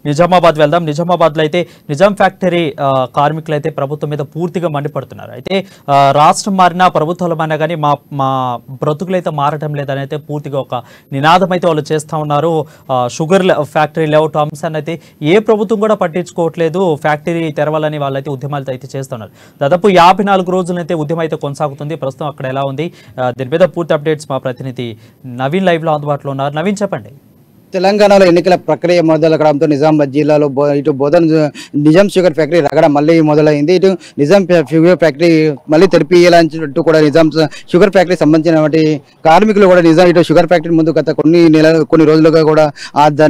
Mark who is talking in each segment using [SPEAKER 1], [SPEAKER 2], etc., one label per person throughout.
[SPEAKER 1] నిజామాబాద్ వెళ్దాం. నిజామాబాద్లో అయితే నిజాం ఫ్యాక్టరీ కార్మికులు అయితే ప్రభుత్వం మీద పూర్తిగా మండిపడుతున్నారు. అయితే రాష్ట్రం మారినా ప్రభుత్వాలు మారినా కానీ మా బ్రతుకులు అయితే మారటం లేదని అయితే పూర్తిగా ఒక నినాదం అయితే వాళ్ళు చేస్తూ ఉన్నారు. షుగర్ ఫ్యాక్టరీ లేఅవుట్ అంశాన్ని అయితే ఏ ప్రభుత్వం కూడా పట్టించుకోవట్లేదు. ఫ్యాక్టరీ తెరవాలని వాళ్ళైతే ఉద్యమాలు అయితే చేస్తున్నారు. దాదాపు 54 రోజులైతే ఉద్యమం అయితే కొనసాగుతుంది. ప్రస్తుతం అక్కడ ఎలా ఉంది, దీని మీద పూర్తి అప్డేట్స్ మా ప్రతినిధి నవీన్ లైవ్లో అందుబాటులో ఉన్నారు. నవీన్ చెప్పండి.
[SPEAKER 2] తెలంగాణలో ఎన్నికల ప్రక్రియ మొదలవడంతో నిజామాబాద్ జిల్లాలో ఇటు బోధన్ నిజాం షుగర్ ఫ్యాక్టరీ రగడ మళ్ళీ మొదలైంది. ఇటు నిజాం షుగర్ ఫ్యాక్టరీ మళ్ళీ తెరిపియాలంటూ కూడా నిజాం షుగర్ ఫ్యాక్టరీ సంబంధించిన కార్మికులు కూడా నిజాం ఇటు షుగర్ ఫ్యాక్టరీ ముందు గత కొన్ని రోజులుగా కూడా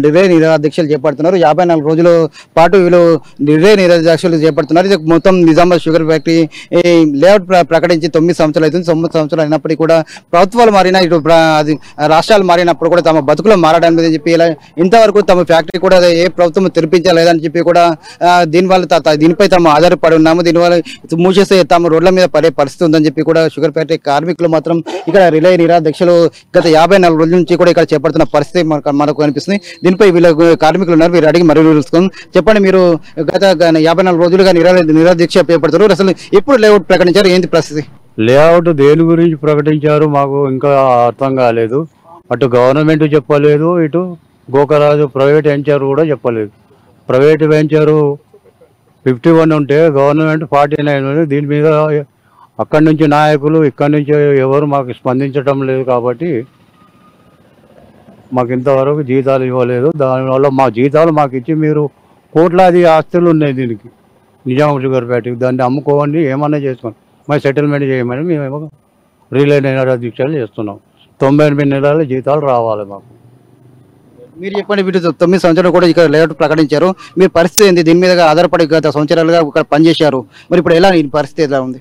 [SPEAKER 2] రిలే నిరాదీక్షలు చేపడుతున్నారు. 54 రోజుల పాటు వీళ్ళు రిలే నిరాదీక్షలు చేపడుతున్నారు. ఇది మొత్తం నిజామాబాద్ షుగర్ ఫ్యాక్టరీ లేఅవుట్ ప్రకటించి 9 సంవత్సరాలు అవుతుంది. 9 సంవత్సరాలు అయినప్పటికీ కూడా ప్రభుత్వాలు మారినా ఇటు రాష్ట్రాలు మారినప్పుడు కూడా తమ బతుకులు మారడం మీద చెప్పి ఇంతవరకు తమ ఫ్యాక్టరీ కూడా ఏ ప్రభుత్వం తెరిపించలేదని చెప్పి కూడా దీనిపై తాము ఆధారపడి ఉన్నాము. దీనివల్ల మూసేస్తే తాము రోడ్ల మీద పడే పరిస్థితి ఉందని చెప్పి కూడా షుగర్ ఫ్యాక్టరీ కార్మికులు మాత్రం ఇక్కడ రిలే నిరాదీక్షలు గత 54 రోజుల నుంచి కూడా ఇక్కడ చేపడుతున్న పరిస్థితి మనకు కనిపిస్తుంది. దీనిపై వీళ్ళ కార్మికులు ఉన్నారు, వీరు అడిగి మరీ తెలుసుకుందాం. చెప్పండి, మీరు గత 54 రోజులుగా నిరాదీక్ష చేపడుతున్నారు. అసలు ఎప్పుడు లేఅవుట్ ప్రకటించారు, ఏంటి పరిస్థితి?
[SPEAKER 3] లేఅవుట్ దేని గురించి ప్రకటించారు మాకు ఇంకా అర్థం కాలేదు. అటు గవర్నమెంట్ చెప్పలేదు, ఇటు గోకరాజు ప్రైవేట్ వెంచర్ కూడా చెప్పలేదు. ప్రైవేట్ వెంచరు 51 ఉంటే గవర్నమెంట్ 49. దీని మీద అక్కడి నుంచి నాయకులు ఇక్కడి నుంచి ఎవరు మాకు స్పందించడం లేదు. కాబట్టి మాకు ఇంతవరకు జీతాలు ఇవ్వలేదు. దానివల్ల మా జీతాలు మాకు ఇచ్చి మీరు కోట్లాది ఆస్తులు ఉన్నాయి దీనికి నిజాం షుగర్ ఫ్యాక్టరీ, దాన్ని అమ్ముకోండి, ఏమన్నా చేసుకోండి, మరి సెటిల్మెంట్ చేయమని మేమేమో రిలే నిరాదీక్షలు చేస్తున్నాం. 98 నెలల జీతాలు రావాలి మాకు.
[SPEAKER 2] మీరు చెప్పండి, వీటి 9 సంవత్సరాలు కూడా ఇక్కడ లేఅవుట్ ప్రకటించారు. మీ పరిస్థితి ఏంటి? దీని మీద ఆధారపడి గత సంవత్సరాలుగా ఇక్కడ పనిచేశారు. మరి ఇప్పుడు ఎలా ఈ పరిస్థితి ఎలా ఉంది?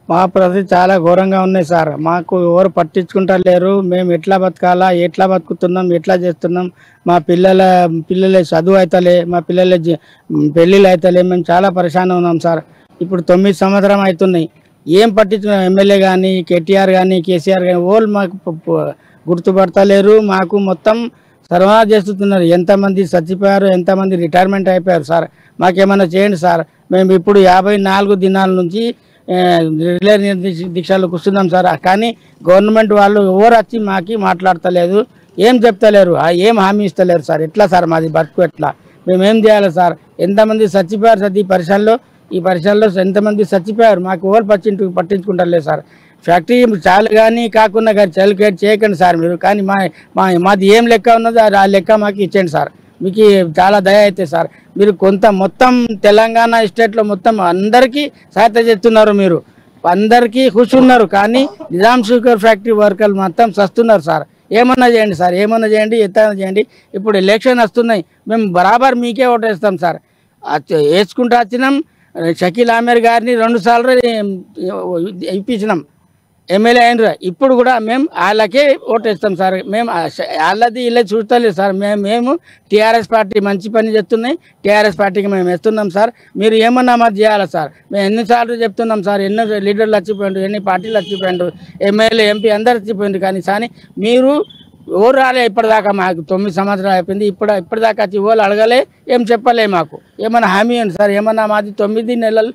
[SPEAKER 4] మా పరిస్థితి చాలా ఘోరంగా ఉన్నాయి సార్. మాకు ఎవరు పట్టించుకుంటా లేరు. మేము ఎట్లా బతకాలా, ఎట్లా బతుకుతున్నాం, ఎట్లా చేస్తున్నాం, మా పిల్లల చదువు అవుతలే, మా పిల్లల పెళ్ళిళ్ళు అవుతలే, మేము చాలా పరేషాన్ ఉన్నాం సార్. ఇప్పుడు 9 సంవత్సరం అవుతున్నాయి. ఏం పట్టించుకున్నాం? ఎమ్మెల్యే కానీ, కేటీఆర్ కానీ, కేసీఆర్ కానీ వాళ్ళు మాకు గుర్తుపడతలేరు. మాకు మొత్తం సర్వనా చేస్తున్నారు. ఎంతమంది చచ్చిపోయారు, ఎంతమంది రిటైర్మెంట్ అయిపోయారు సార్. మాకేమైనా చేయండి సార్. మేము ఇప్పుడు 54 దినాల నుంచి రిలే దీక్షలు కూర్చున్నాం సార్. కానీ గవర్నమెంట్ వాళ్ళు ఎవరు వచ్చి మాకి మాట్లాడతలేదు, ఏం చెప్తలేరు, ఏం హామీ ఇస్తలేరు సార్. ఎట్లా సార్ మాది బతుకు ఎట్లా? మేమేం చేయాలి సార్? ఎంతమంది చచ్చిపోయారు సార్ ఈ పరిసరాల్లో ఎంతమంది చచ్చిపోయారు, మాకు ఎవరు పట్టించుకుంటారులేదు సార్. ఫ్యాక్టరీ చాలు కానీ కాకుండా కానీ చాలుకేట్ చేయకండి సార్ మీరు. కానీ మాది ఏం లెక్క ఉన్నదో ఆ లెక్క మాకు ఇచ్చేయండి సార్. మీకు చాలా దయ అయితే సార్. మీరు మొత్తం తెలంగాణ స్టేట్లో మొత్తం అందరికీ సహాయత చేస్తున్నారు, మీరు అందరికీ కూర్చున్నారు. కానీ నిజాం షుగర్ ఫ్యాక్టరీ వర్కర్లు మొత్తం చస్తున్నారు సార్. ఏమన్నా చేయండి సార్, ఏమన్నా చేయండి, ఎత్తైనా చేయండి. ఇప్పుడు ఎలక్షన్ వస్తున్నాయి, మేము బరాబర్ మీకే ఓటేస్తాం సార్. వేసుకుంటూ వచ్చినాం. షకీల్ ఆమీర్ గారిని 2 సార్లు ఇప్పించినాం, ఎమ్మెల్యే అయినరు. ఇప్పుడు కూడా మేము వాళ్ళకే ఓటేస్తాం సార్. మేము వాళ్ళది ఇలా చూస్తలేదు సార్. మేము టీఆర్ఎస్ పార్టీ మంచి పని చేస్తున్నాయి, టీఆర్ఎస్ పార్టీకి మేము వేస్తున్నాం సార్. మీరు ఏమన్నా మాది చేయాలి సార్. మేము ఎన్నిసార్లు చెప్తున్నాం సార్. ఎన్నో లీడర్లు వచ్చిపోయిండ్రు, ఎన్ని పార్టీలు వచ్చిపోయిండ్రు, ఎమ్మెల్యే ఎంపీ అందరు వచ్చిపోయిండ్రు. కానీ మీరు ఎవరు రాలే ఇప్పటిదాకా. మాకు 9 సంవత్సరాలు అయిపోయింది. ఇప్పటిదాకా వచ్చి ఎవరు అడగలే, ఏం చెప్పలే. మాకు ఏమన్నా హామీ అండి సార్. ఏమన్నా మాది 9 నెలలు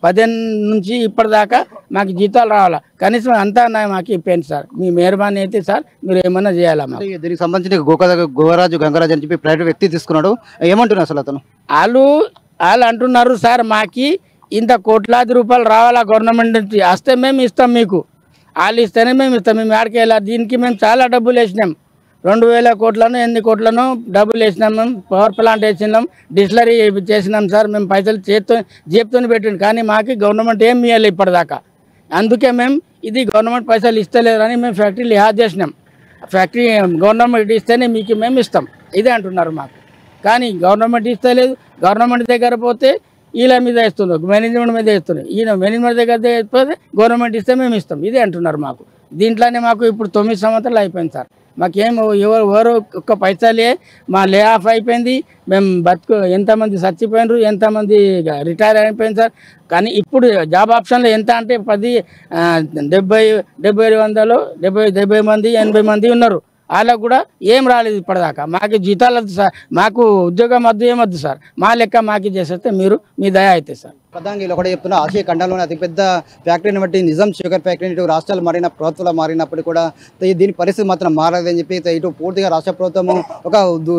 [SPEAKER 4] 15 నుంచి ఇప్పటిదాకా మాకు జీతాలు రావాలా, కనీసం అంతా మాకు ఇప్పండి సార్. మీ మెహర్బానీ అయితే సార్, మీరు ఏమన్నా చేయాలా?
[SPEAKER 2] దీనికి సంబంధించి గోరాజు గంగరాజు అని చెప్పి ప్రైవేట్ వ్యక్తి తీసుకున్నాడు, ఏమంటున్నారు అసలు అతను?
[SPEAKER 4] వాళ్ళు అంటున్నారు సార్, మాకి ఇంత కోట్లాది రూపాయలు రావాలా గవర్నమెంట్ నుంచి, వస్తే మేము ఇస్తాం మీకు. వాళ్ళు ఇస్తేనే మేము ఇస్తాం. మేము ఆడికి వెళ్ళాలి. దీనికి మేము చాలా డబ్బులు వేసినాం. 2000 కోట్లను 8 కోట్లను డబ్బులు వేసినాం. మేము పవర్ ప్లాంట్ వేసినాం, డిస్టిలరీ చేసినాం సార్. మేము పైసలు జేబుతో పెట్టింది. కానీ మాకు గవర్నమెంట్ ఏం ఇవ్వాలి ఇప్పటిదాకా. అందుకే మేము ఇది గవర్నమెంట్ పైసలు ఇస్తలేరని మేము ఫ్యాక్టరీ లిహాజ్ చేసినాం. ఫ్యాక్టరీ గవర్నమెంట్ ఇస్తేనే మీకు మేము ఇస్తాం, ఇదే అంటున్నారు మాకు. కానీ గవర్నమెంట్ ఇస్తలేదు. గవర్నమెంట్ దగ్గర పోతే వీళ్ళ మీద వేస్తున్నారు, మేనేజ్మెంట్ మీద వేస్తున్నారు. ఈయన మేనేజ్మెంట్ దగ్గర పోతే గవర్నమెంట్ ఇస్తే మేము ఇస్తాం, ఇదే అంటున్నారు మాకు. దీంట్లోనే మాకు ఇప్పుడు 9 సంవత్సరాలు అయిపోయింది సార్. మాకేం ఎవరు ఒక్క పైసలే. మా లే ఆఫ్ అయిపోయింది. మేము ఎంతమంది చచ్చిపోయినారు, ఎంతమంది రిటైర్ అయిపోయింది సార్. కానీ ఇప్పుడు జాబ్ ఆప్షన్లో ఎంత అంటే 70 మంది 80 మంది ఉన్నారు. వాళ్ళకు కూడా ఏం రాలేదు ఇప్పటిదాకా. మాకు జీతాలు వద్దు సార్, మాకు ఉద్యోగం వద్దు, ఏమొద్దు సార్, మా లెక్క మాకు చేసేస్తే మీరు మీ దయ అయితే సార్.
[SPEAKER 2] ప్రధానంగా వీళ్ళు ఒకటే చెప్తున్నా, ఆసియా ఖండంలోనే అతిపెద్ద ఫ్యాక్టరీని బట్టి నిజాం షుగర్ ఫ్యాక్టరీ ఇటు రాష్ట్రాలు మారిన ప్రభుత్వాలు మారినప్పటికీ కూడా దీని పరిస్థితి మాత్రం మారలేదని చెప్పి ఇటు పూర్తిగా రాష్ట్ర ప్రభుత్వము ఒక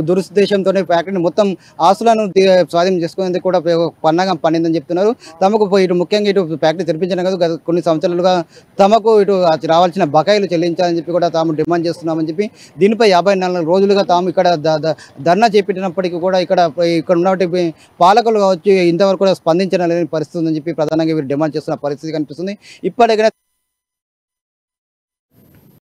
[SPEAKER 2] దురుద్దేశంతోనే ఫ్యాక్టరీని మొత్తం ఆస్తులను స్వాధీనం చేసుకునేందుకు కూడా పన్నాగం పన్నిందని చెప్తున్నారు. తమకు ఇటు ముఖ్యంగా ఇటు ఫ్యాక్టరీ తెరిపించడం కాదు, గత కొన్ని సంవత్సరాలుగా తమకు ఇటు రావాల్సిన బకాయిలు చెల్లించాలని చెప్పి కూడా తాము డిమాండ్ చేస్తున్నామని చెప్పి దీనిపై 54 రోజులుగా తాము ఇక్కడ ధర్నా చేపట్టినప్పటికీ కూడా ఇక్కడ ఉన్నటువంటి పాలకులు కావచ్చు ఇంతవరకు కూడా స్పందించడం లేని పరిస్థితి ఉందని చెప్పి ప్రధానంగా వీరు డిమాండ్ చేస్తున్న పరిస్థితి కనిపిస్తుంది. ఇప్పటికైనా